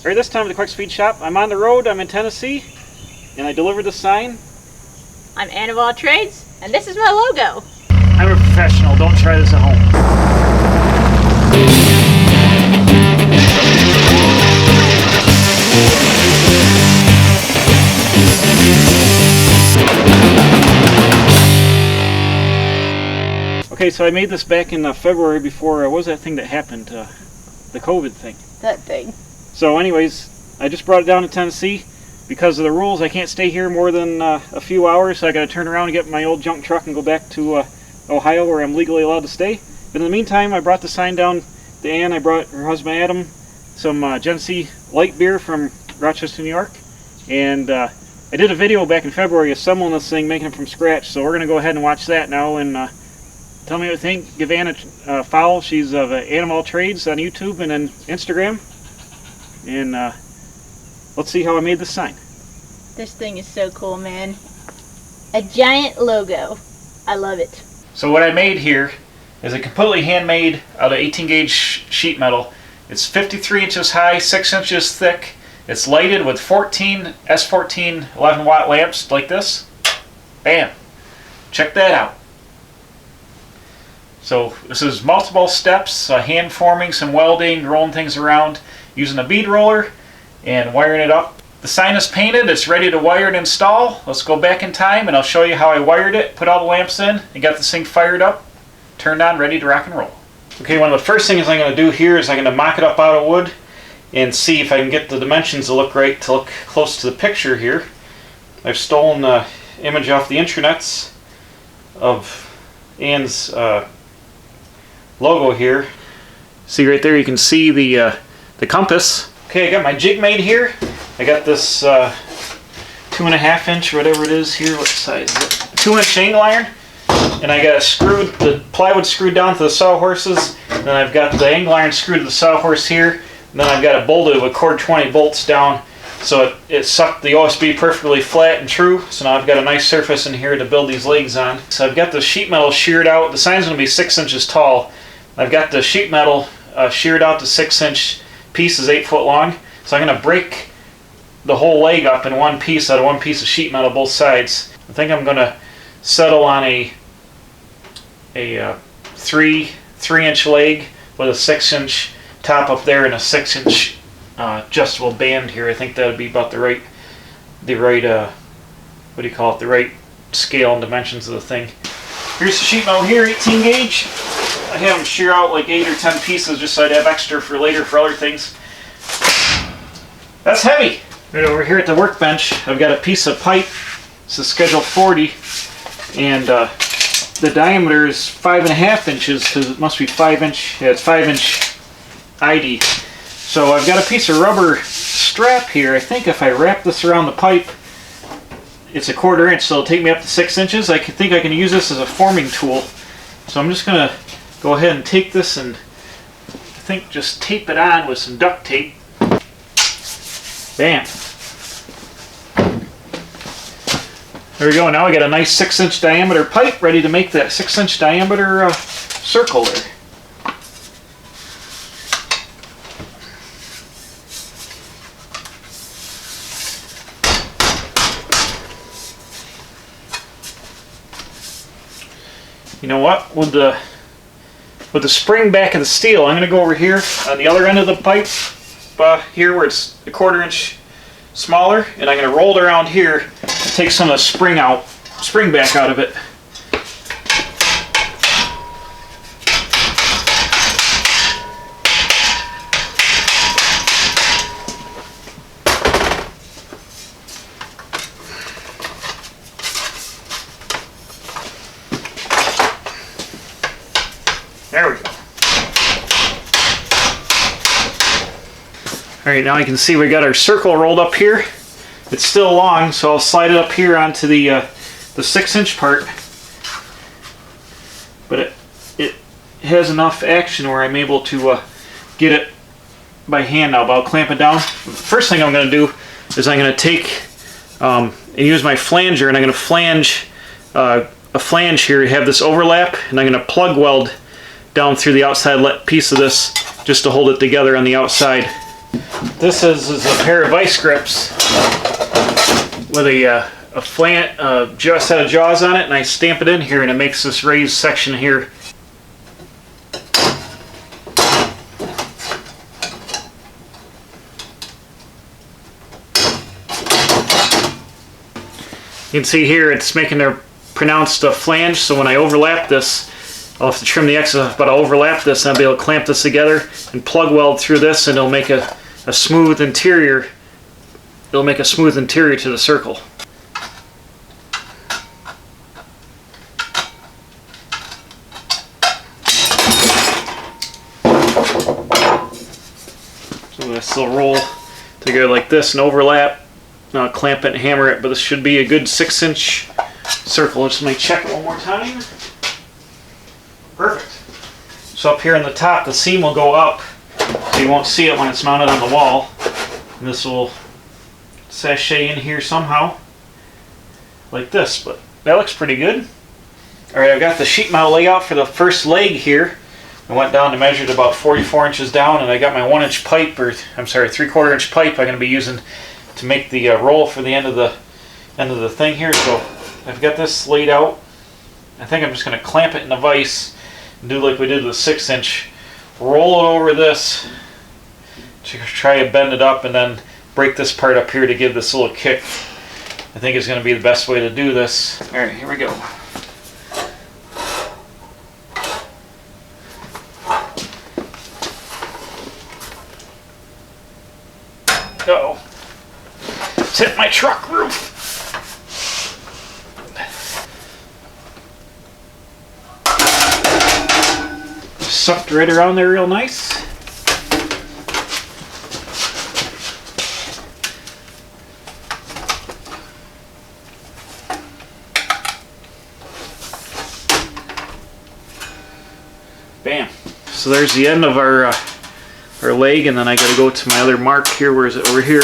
Alright, this time at the Quick Speed Shop, I'm on the road, I'm in Tennessee, and I delivered the sign. I'm Ann of All Trades, and this is my logo. I'm a professional, don't try this at home. Okay, so I made this back in February before, what was that thing that happened? The COVID thing. That thing. So anyways, I just brought it down to Tennessee. Because of the rules, I can't stay here more than a few hours, so I gotta turn around and get my old junk truck and go back to Ohio where I'm legally allowed to stay. But in the meantime, I brought the sign down to Ann. I brought her husband Adam some Genesee light beer from Rochester, New York. And I did a video back in February assembling this thing, making it from scratch. So we're gonna go ahead and watch that now and tell me what you think. Give Ann a follow. She's of Ann of All Trades on YouTube and then Instagram. And let's see how I made this sign. This thing is so cool, man. A giant logo. I love it. So what I made here is a completely handmade out of 18 gauge sheet metal. It's 53 inches high, 6 inches thick. It's lighted with 14 S14 11 watt lamps like this. Bam! Check that out. So this is multiple steps, hand forming, some welding, rolling things around, using a bead roller and wiring it up. The sign is painted, it's ready to wire and install. Let's go back in time and I'll show you how I wired it, put all the lamps in, and got this thing fired up, turned on, ready to rock and roll. Okay, one of the first things I'm going to do here is I'm going to mock it up out of wood and see if I can get the dimensions to look right, to look close to the picture here. I've stolen the image off the intranets of Ann's logo here. See right there, you can see the compass. Okay, I got my jig made here. I got this 2.5 inch, or whatever it is here. What size is it? 2-inch angle iron. And I got the plywood screwed down to the sawhorses. Then I've got the angle iron screwed to the sawhorse here. And then I've got it bolted with cord 20 bolts down. So it sucked the OSB perfectly flat and true. So now I've got a nice surface in here to build these legs on. So I've got the sheet metal sheared out. The sign's going to be 6 inches tall. I've got the sheet metal sheared out to 6-inch pieces, 8 foot long. So I'm going to break the whole leg up in one piece out of one piece of sheet metal, both sides. I think I'm going to settle on a 3-inch leg with a 6-inch top up there and a 6-inch adjustable band here. I think that would be about the right scale and dimensions of the thing. Here's the sheet metal here, 18 gauge. I have them shear out like 8 or 10 pieces just so I'd have extra for later for other things. That's heavy. Right over here at the workbench, I've got a piece of pipe. This is schedule 40, and the diameter is 5.5 inches because it must be 5-inch. Yeah, it's 5-inch ID. So I've got a piece of rubber strap here. I think if I wrap this around the pipe, it's a 1/4 inch, so it'll take me up to 6 inches. I think I can use this as a forming tool. So I'm just going to go ahead and take this and I think just tape it on with some duct tape. Bam. There we go. Now I got a nice 6-inch diameter pipe ready to make that 6-inch diameter circle there. You know what? With the spring back of the steel, I'm going to go over here on the other end of the pipe, here where it's a 1/4 inch smaller, and I'm going to roll it around here and take some of the spring back out of it. There we go. Alright, now you can see we got our circle rolled up here. It's still long, so I'll slide it up here onto the 6-inch part. But it has enough action where I'm able to get it by hand now, but I'll clamp it down. First thing I'm going to do is I'm going to take and use my flanger, and I'm going to flange a flange here to have this overlap, and I'm going to plug weld down through the outside piece of this just to hold it together on the outside. This is a pair of vice grips with a set of jaws on it, and I stamp it in here and it makes this raised section here. You can see here it's making a pronounced flange, so when I overlap this, I'll have to trim the excess, but I'll overlap this and I'll be able to clamp this together and plug weld through this, and it'll make a smooth interior. It'll make a smooth interior to the circle. So this will roll together like this and overlap. Now I'll clamp it and hammer it, but this should be a good 6-inch circle. Just let me check it one more time. Perfect. So up here on the top, the seam will go up, so you won't see it when it's mounted on the wall. And this will sashay in here somehow, like this, but that looks pretty good. Alright, I've got the sheet metal layout for the first leg here. I went down and measured about 44 inches down, and I got my 1-inch pipe, or I'm sorry, 3/4 inch pipe I'm going to be using to make the roll for the end of the thing here. So I've got this laid out. I think I'm just going to clamp it in the vise and do like we did with the 6-inch. Roll it over this to try to bend it up, and then break this part up here to give this little kick. I think is going to be the best way to do this. Alright, here we go. Uh-oh. It's hit my truck roof. Sucked right around there real nice. Bam. So there's the end of our leg, and then I got to go to my other mark here. Where is it? Over here.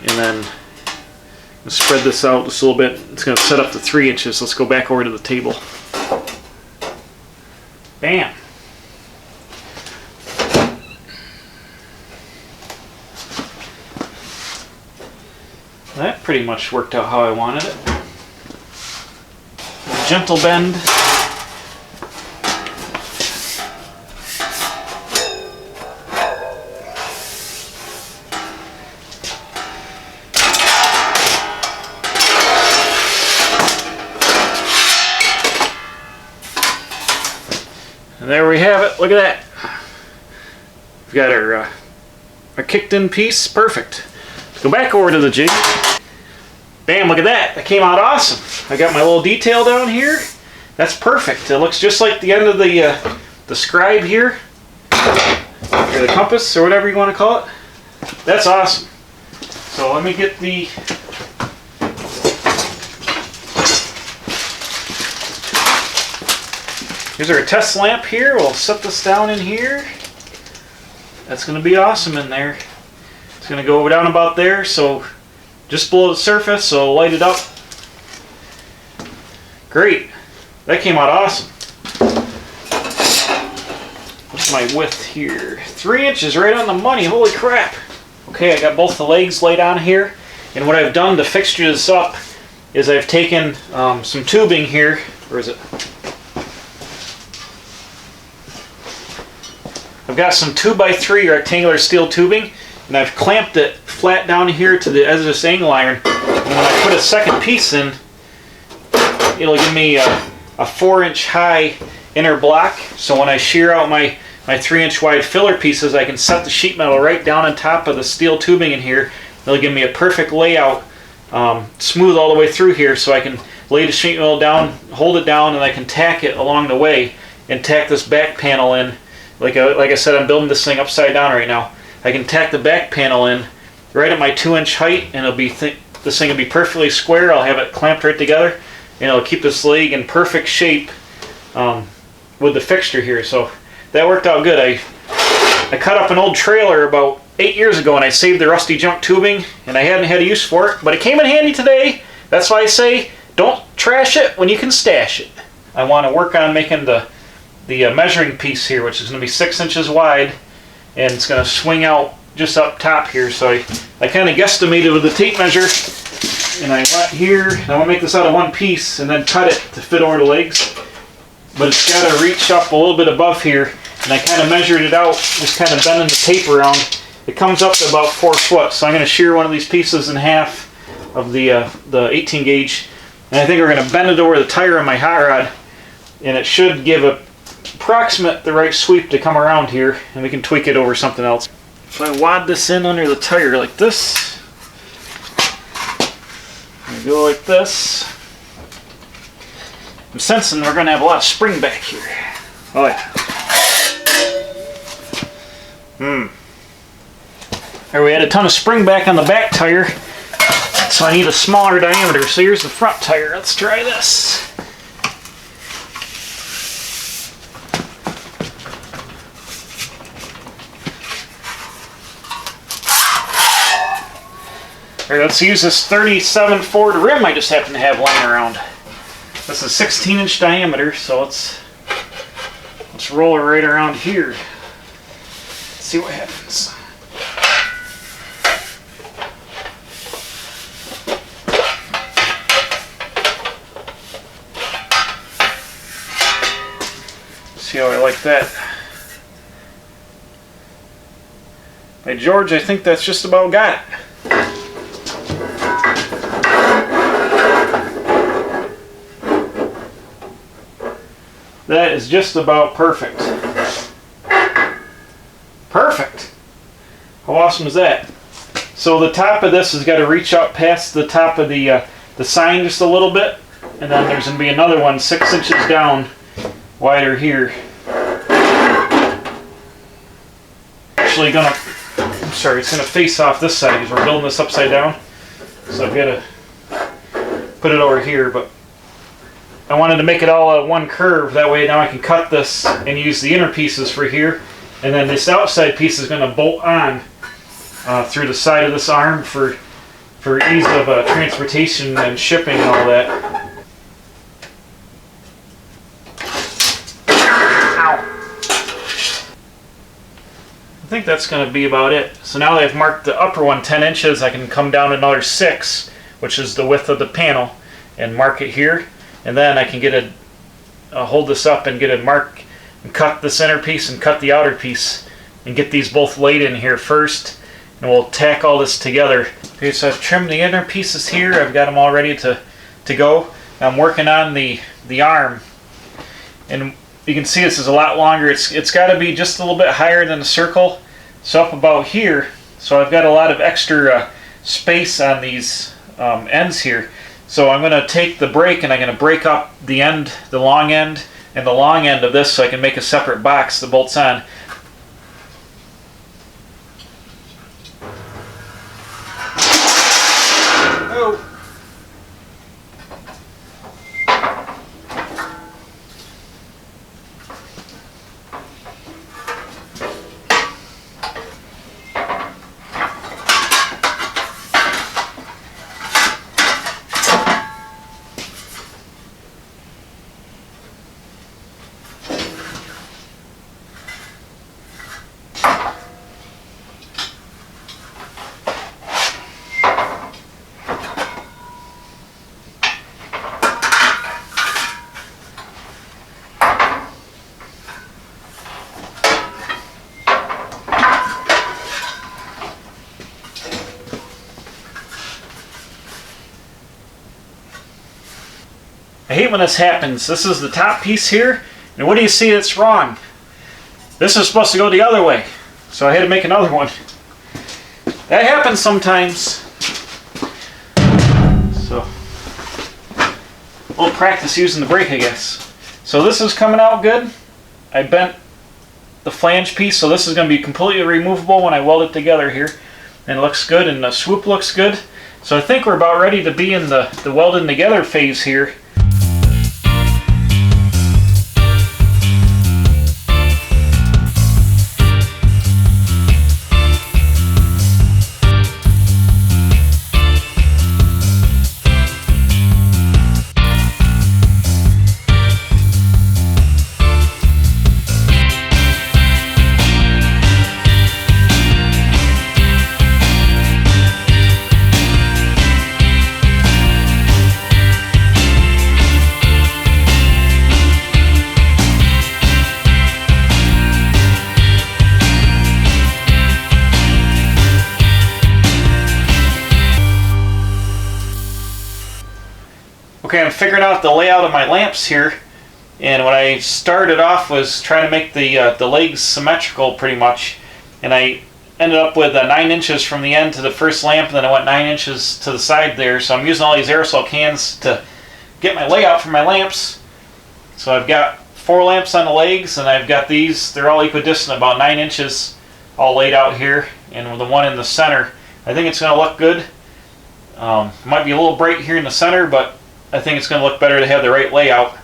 And then spread this out just a little bit. It's going to set up to 3 inches. Let's go back over to the table. Bam. That pretty much worked out how I wanted it. A gentle bend. And there we have it. Look at that. We've got our kicked in piece. Perfect. Let's go back over to the jig. Bam, look at that. That came out awesome. I got my little detail down here. That's perfect. It looks just like the end of the scribe here. Or the compass, or whatever you want to call it. That's awesome. So let me get the... Here's our test lamp here. We'll set this down in here. That's going to be awesome in there. It's going to go down about there, so just below the surface, so light it up. Great. That came out awesome. What's my width here? 3 inches, right on the money. Holy crap. Okay, I got both the legs laid on here, and what I've done to fixture this up is I've taken some tubing here. Where is it? I've got some 2x3 rectangular steel tubing, and I've clamped it flat down here to the edge of this angle iron. And when I put a second piece in, it'll give me a 4-inch high inner block. So when I shear out my 3-inch wide filler pieces, I can set the sheet metal right down on top of the steel tubing in here. It'll give me a perfect layout, smooth all the way through here, so I can lay the sheet metal down, hold it down, and I can tack it along the way and tack this back panel in. Like I said, I'm building this thing upside down right now. I can tack the back panel in right at my 2-inch height, and it'll be this thing will be perfectly square. I'll have it clamped right together, and it'll keep this leg in perfect shape with the fixture here. So that worked out good. I cut up an old trailer about 8 years ago, and I saved the rusty junk tubing, and I hadn't had a use for it, but it came in handy today. That's why I say don't trash it when you can stash it. I want to work on making the measuring piece here, which is going to be 6 inches wide, and it's going to swing out just up top here. So I kind of guesstimated with the tape measure, and I went here, and I want to make this out of one piece and then cut it to fit over the legs. But it's got to reach up a little bit above here, and I kind of measured it out, just kind of bending the tape around. It comes up to about 4 foot, so I'm going to shear one of these pieces in half of the 18 gauge, and I think we're going to bend it over the tire on my hot rod, and it should give a approximate the right sweep to come around here, and we can tweak it over something else. If I wad this in under the tire like this, and go like this, I'm sensing we're going to have a lot of spring back here. Oh yeah. There, we had a ton of spring back on the back tire, so I need a smaller diameter. So here's the front tire. Let's try this. All right, let's use this 37 Ford rim I just happen to have lying around. This is 16-inch diameter, so let's roll it right around here. Let's see what happens. See how I like that. By George, I think that's just about got it. That is just about perfect. Perfect! How awesome is that? So the top of this has got to reach up past the top of the sign just a little bit, and then there's going to be another one 6 inches down, wider here. Actually it's going to face off this side because we're building this upside down. So I've got to put it over here, but I wanted to make it all one curve. That way now I can cut this and use the inner pieces for here. And then this outside piece is going to bolt on through the side of this arm for ease of transportation and shipping and all that. I think that's going to be about it. So now that I've marked the upper one 10 inches, I can come down another 6, which is the width of the panel, and mark it here. And then I can get hold this up and get a mark and cut the center piece and cut the outer piece and get these both laid in here first, and we'll tack all this together. Okay, so I've trimmed the inner pieces here. I've got them all ready to go. I'm working on the arm, and you can see this is a lot longer. It's got to be just a little bit higher than the circle, so up about here. So I've got a lot of extra space on these ends here. So I'm going to take the break and I'm going to break up the end, the long end, and the long end of this so I can make a separate box that bolts on. Oh. I hate when this happens. This is the top piece here, and what do you see that's wrong? This is supposed to go the other way, so I had to make another one. That happens sometimes. So, a little practice using the brake, I guess. So this is coming out good. I bent the flange piece, so this is going to be completely removable when I weld it together here. And it looks good, and the swoop looks good. So I think we're about ready to be in the welding together phase here. Okay, I'm figuring out the layout of my lamps here, and what I started off was trying to make the legs symmetrical pretty much, and I ended up with 9 inches from the end to the first lamp, and then I went 9 inches to the side there. So I'm using all these aerosol cans to get my layout for my lamps. So I've got 4 lamps on the legs, and I've got these, they're all equidistant, about 9 inches all laid out here, and with the one in the center. I think it's going to look good. Might be a little bright here in the center, but I think it's going to look better to have the right layout.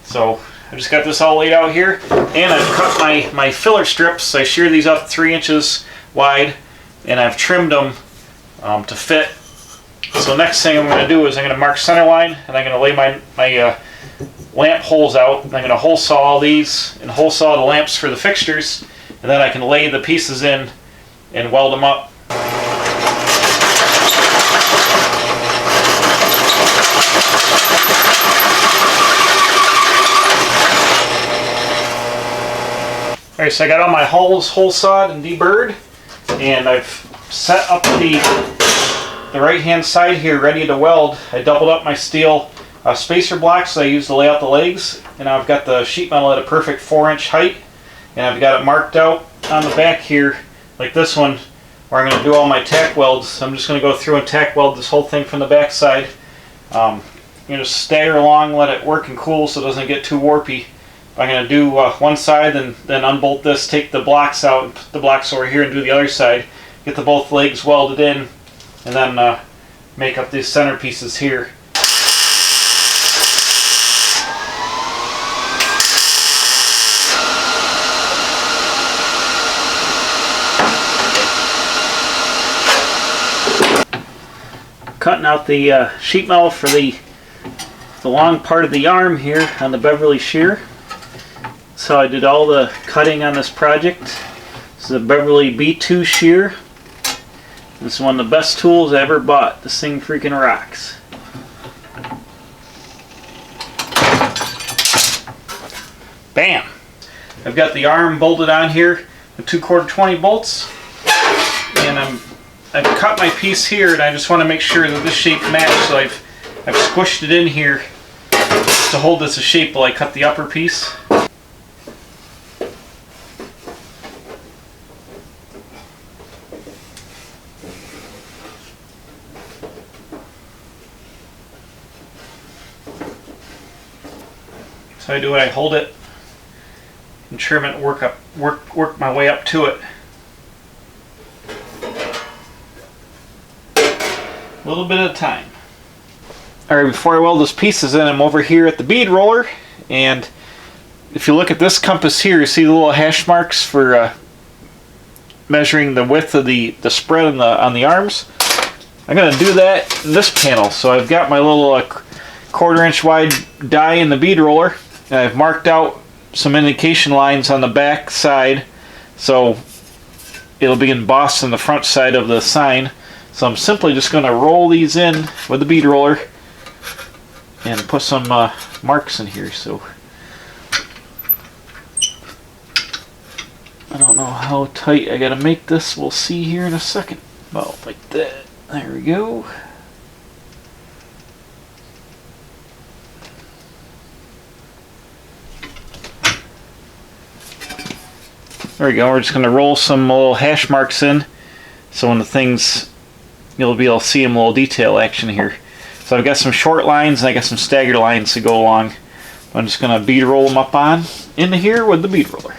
So I just got this all laid out here, and I've cut my filler strips. I sheared these up 3 inches wide, and I've trimmed them to fit. So next thing I'm going to do is I'm going to mark center line, and I'm going to lay my lamp holes out. I'm going to hole saw all these and hole saw the lamps for the fixtures, and then I can lay the pieces in and weld them up. Alright, so I got all my holes hole sawed and deburred, and I've set up the right hand side here ready to weld. I doubled up my steel spacer blocks that I used to lay out the legs, and I've got the sheet metal at a perfect 4-inch height, and I've got it marked out on the back here like this one where I'm going to do all my tack welds. So I'm just going to go through and tack weld this whole thing from the back side. I'm going to stagger along, let it work and cool so it doesn't get too warpy. I'm going to do one side and then unbolt this, take the blocks out and put the blocks over here and do the other side. Get the both legs welded in, and then make up these center pieces here. Cutting out the sheet metal for the long part of the arm here on the Beverly shear. So I did all the cutting on this project. This is a Beverly B2 shear. This is one of the best tools I ever bought. This thing freaking rocks. Bam! I've got the arm bolted on here with 2/4 20 bolts, and I've cut my piece here, and I just want to make sure that this shape matches. So I've squished it in here to hold this a shape while I cut the upper piece. So I do it, I hold it and trim it, work my way up to it. A little bit at a time. Alright, before I weld those pieces in, I'm over here at the bead roller, and if you look at this compass here, you see the little hash marks for measuring the width of the spread on the arms. I'm going to do that in this panel. So I've got my little 1/4 inch wide die in the bead roller, and I've marked out some indication lines on the back side, so it'll be embossed on the front side of the sign. So I'm simply just going to roll these in with the bead roller and put some marks in here. So I don't know how tight I got to make this. We'll see here in a second. About like that. There we go. There we go. We're just going to roll some little hash marks in, so when the things, you'll be able to see them a little detail action here. So I've got some short lines and I got some staggered lines to go along. I'm just going to bead roll them up on into here with the bead roller.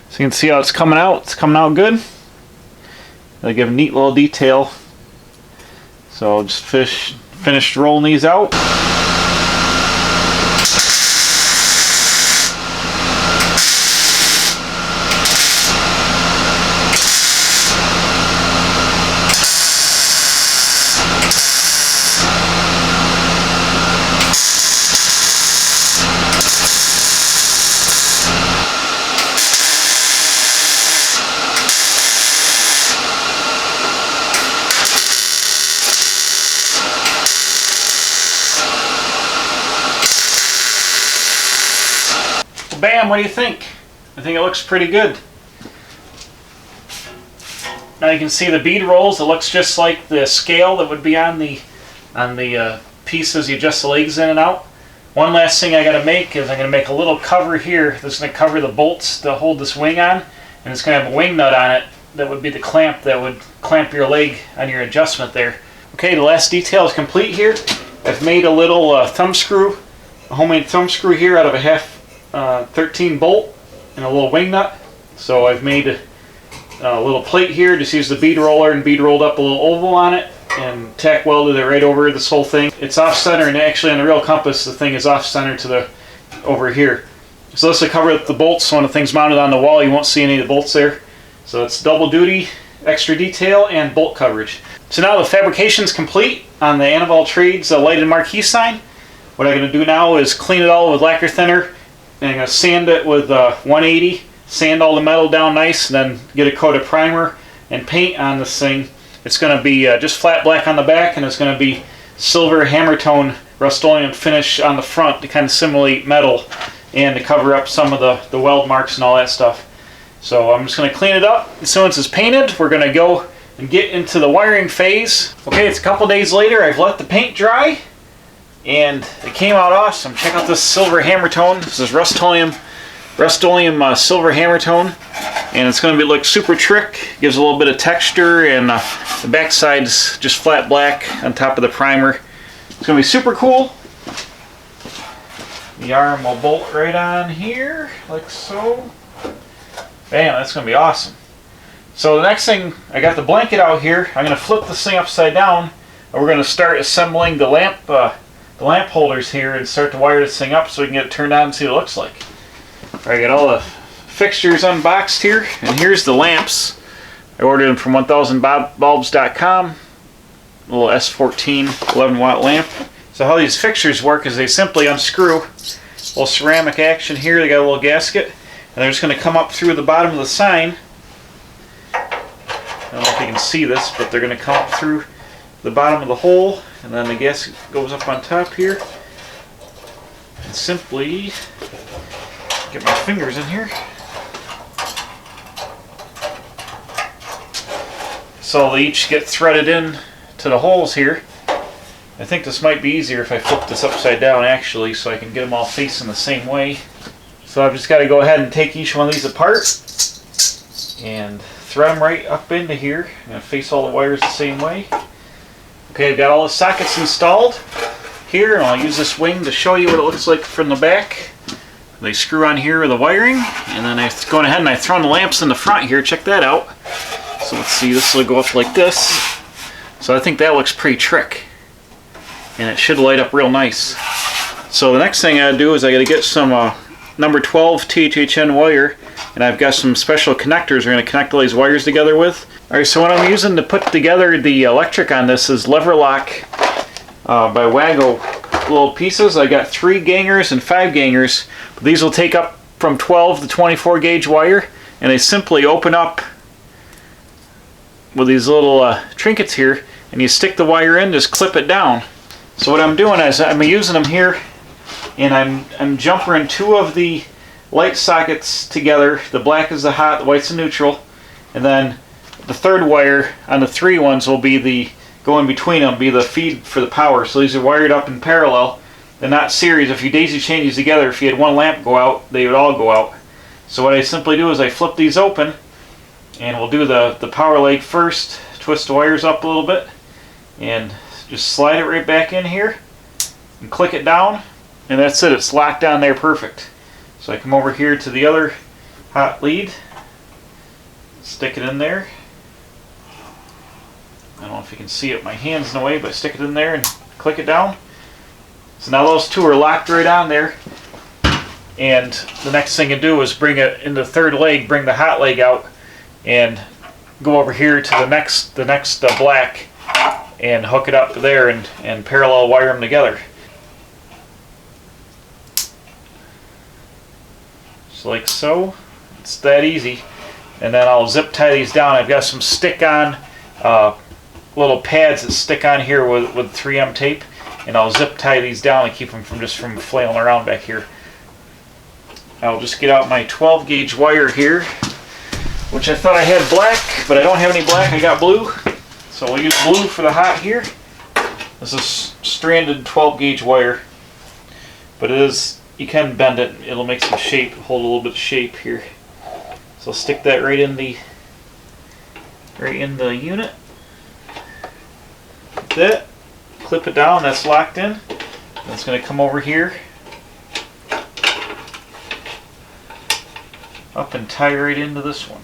So you can see how it's coming out. It's coming out good. They give a neat little detail. So I'll just finished rolling these out. bam, what do you think? I think it looks pretty good. Now you can see the bead rolls. It looks just like the scale that would be on the pieces you adjust the legs in and out. One last thing I got to make is I'm going to make a little cover here that's going to cover the bolts to hold this wing on, and it's going to have a wing nut on it that would be the clamp that would clamp your leg on your adjustment there. Okay, the last detail is complete here. I've made a little thumb screw, a homemade thumb screw here out of a half 13 bolt and a little wing nut. So I've made a little plate here, just used the bead roller and bead rolled up a little oval on it and tack welded it right over this whole thing. It's off center, and actually on the real compass the thing is off center to the over here. So this will cover up the bolts, so when the thing's mounted on the wall you won't see any of the bolts there. So it's double duty, extra detail, and bolt coverage. So now the fabrication's complete on the Unveil Trades lighted marquee sign. What I'm going to do now is clean it all with lacquer thinner, and I'm going to sand it with 180, sand all the metal down nice, and then get a coat of primer and paint on this thing. It's going to be just flat black on the back, and it's going to be silver hammer tone Rust-Oleum finish on the front to kind of simulate metal and to cover up some of the weld marks and all that stuff. So I'm just going to clean it up. As soon as it's painted, we're going to go and get into the wiring phase. Okay, it's a couple days later. I've let the paint dry, and it came out awesome. Check out this silver hammer tone. This is Rust-Oleum silver hammer tone, and it's going to look super trick. Gives a little bit of texture, and the backside's just flat black on top of the primer. It's going to be super cool. The arm will bolt right on here, like so. Bam, that's going to be awesome. So the next thing, I got the blanket out here. I'm going to flip this thing upside down, and we're going to start assembling the lamp holders here and start to wire this thing up so we can get it turned on and see what it looks like. All right, I got all the fixtures unboxed here, and here's the lamps. I ordered them from 1000bulbs.com. A little S14 11-watt lamp. So how these fixtures work is they simply unscrew a little ceramic action here. They got a little gasket, and they're just going to come up through the bottom of the sign. I don't know if you can see this, but they're going to come up through the bottom of the hole, and then the gasket goes up on top here. And simply get my fingers in here. So they each get threaded in to the holes here. I think this might be easier if I flip this upside down actually, so I can get them all facing the same way. So I've just got to go ahead and take each one of these apart and thread them right up into here. I'm going to face all the wires the same way. Okay, I've got all the sockets installed here, and I'll use this wing to show you what it looks like from the back. They screw on here with the wiring, and then I go ahead and I throw in the lamps in the front here. Check that out. So let's see, this will go up like this. So I think that looks pretty trick, and it should light up real nice. So the next thing I gotta do is I gotta get some number 12 THHN wire, and I've got some special connectors we're gonna connect all these wires together with. Alright, so what I'm using to put together the electric on this is lever lock by Wago little pieces. I got 3 gangers and 5 gangers. These will take up from 12 to 24 gauge wire, and they simply open up with these little trinkets here, and you stick the wire in, just clip it down. So what I'm doing is I'm using them here, and I'm jumpering 2 of the light sockets together. The black is the hot, the white's the neutral, and then the third wire on the 3 ones will be the go in between them, be the feed for the power. So these are wired up in parallel. They're not series. If you daisy chain these together, if you had one lamp go out, they would all go out. So what I simply do is I flip these open, and we'll do the power leg first, twist the wires up a little bit, and just slide it right back in here, and click it down, and that's it. It's locked down there perfect. So I come over here to the other hot lead, stick it in there. I don't know if you can see it, my hand's in the way, but stick it in there and click it down. So now those 2 are locked right on there. And the next thing you do is bring it in the third leg, bring the hot leg out, and go over here to the next black and hook it up there and parallel wire them together. Just like so. It's that easy. And then I'll zip tie these down. I've got some stick-on little pads that stick on here with 3M tape, and I'll zip tie these down and keep them from flailing around back here. I'll just get out my 12 gauge wire here, which I thought I had black, but I don't have any black, I got blue. So we'll use blue for the hot here. This is stranded 12 gauge wire, but it is, you can bend it, it'll make some shape, hold a little bit of shape here. So stick that right in the unit. Like that. Clip it down, that's locked in. It's going to come over here, up and tie right into this one.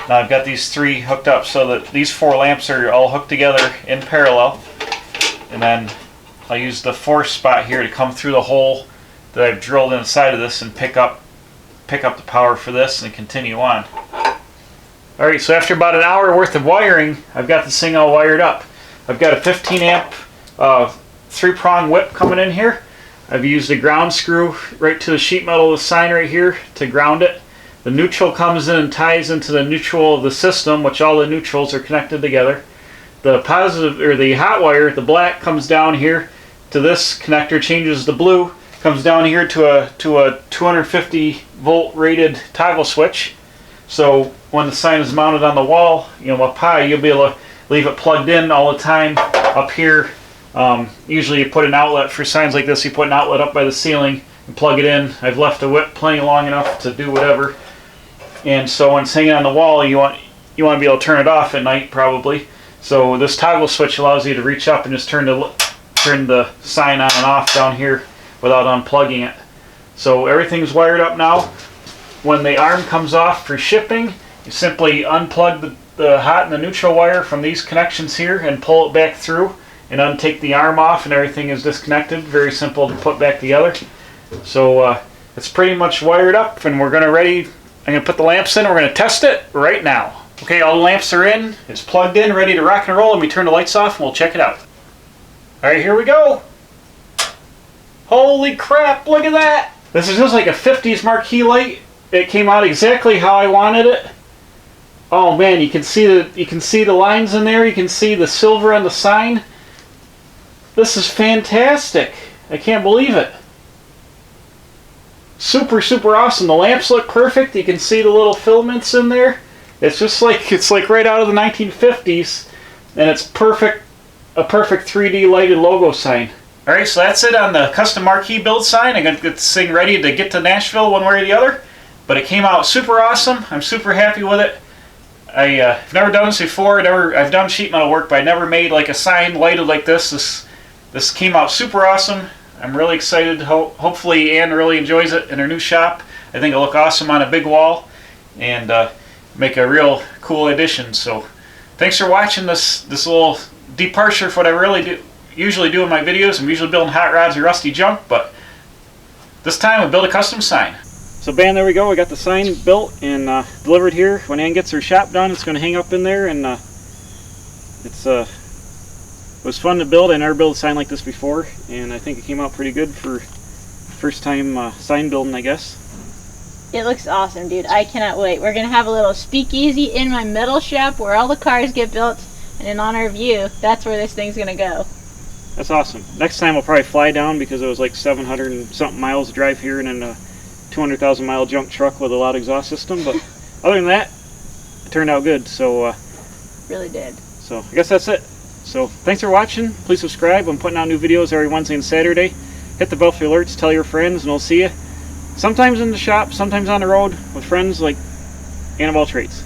Now I've got these three hooked up so that these 4 lamps are all hooked together in parallel, and then I'll use the 4th spot here to come through the hole that I've drilled inside of this and pick up the power for this and continue on. Alright, so after about an hour worth of wiring, I've got this thing all wired up. I've got a 15 amp 3-prong whip coming in here. I've used a ground screw right to the sheet metal of the sign right here to ground it. The neutral comes in and ties into the neutral of the system, which all the neutrals are connected together. The positive, or the hot wire, the black, comes down here to this connector, changes the blue, comes down here to a 250 volt rated toggle switch. So when the sign is mounted on the wall, up high, you'll be able to leave it plugged in all the time. Up here, usually you put an outlet for signs like this. You put an outlet up by the ceiling and plug it in. I've left the whip plenty long enough to do whatever. And so when it's hanging on the wall, you want to be able to turn it off at night probably. So this toggle switch allows you to reach up and just turn the sign on and off down here without unplugging it. So everything's wired up now. When the arm comes off for shipping, you simply unplug the hot and the neutral wire from these connections here and pull it back through and untake the arm off, and everything is disconnected. Very simple to put back together. So it's pretty much wired up, and I'm going to put the lamps in. We're going to test it right now. Okay, all the lamps are in. It's plugged in, ready to rock and roll. Let me turn the lights off and we'll check it out. Alright, here we go. Holy crap, look at that. This is just like a 50s marquee light. It came out exactly how I wanted it. Oh man, you can see the lines in there. You can see the silver on the sign. This is fantastic. I can't believe it. Super, super awesome. The lamps look perfect. You can see the little filaments in there. It's just like right out of the 1950s, and it's perfect. A perfect 3D lighted logo sign. All right, so that's it on the custom marquee build sign. I'm gonna get this thing ready to get to Nashville one way or the other. But it came out super awesome. I'm super happy with it. I've never done this before. I've done sheet metal work, but I never made like a sign lighted like this. This came out super awesome. I'm really excited. Hopefully Ann really enjoys it in her new shop. I think it'll look awesome on a big wall and make a real cool addition. So thanks for watching this little departure from what I usually do in my videos. I'm usually building hot rods or rusty junk, but this time I built a custom sign. So bam, there we go. We got the sign built and delivered here. When Ann gets her shop done, it's going to hang up in there, and it was fun to build. I never built a sign like this before, and I think it came out pretty good for first time sign building, I guess. It looks awesome, dude. I cannot wait. We're going to have a little speakeasy in my metal shop where all the cars get built, and in honor of you, that's where this thing's going to go. That's awesome. Next time I'll probably fly down because it was like 700 and something miles to drive here and in a 200,000 mile junk truck with a loud exhaust system. But other than that, it turned out good. So really did. So I guess that's it. So thanks for watching. Please subscribe. I'm putting out new videos every Wednesday and Saturday. Hit the bell for alerts. Tell your friends, and we'll see you sometimes in the shop, sometimes on the road with friends like Annabelle Trades.